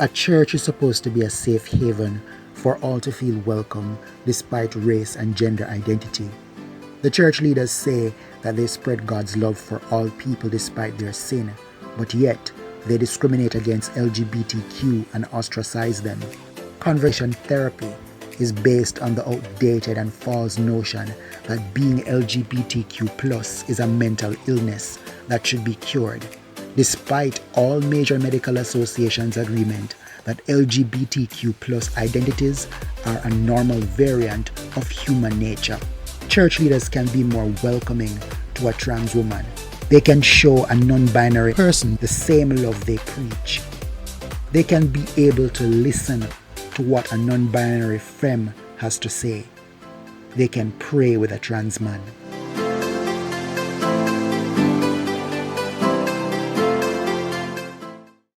A church is supposed to be a safe haven for all to feel welcome despite race and gender identity. The church leaders say that they spread God's love for all people despite their sin, but yet they discriminate against LGBTQ and ostracize them. Conversion therapy is based on the outdated and false notion that being LGBTQ+ is a mental illness that should be cured, despite all major medical associations' agreement that LGBTQ+ identities are a normal variant of human nature. Church leaders can be more welcoming to a trans woman. They can show a non-binary person the same love they preach. They can be able to listen to what a non-binary femme has to say. They can pray with a trans man.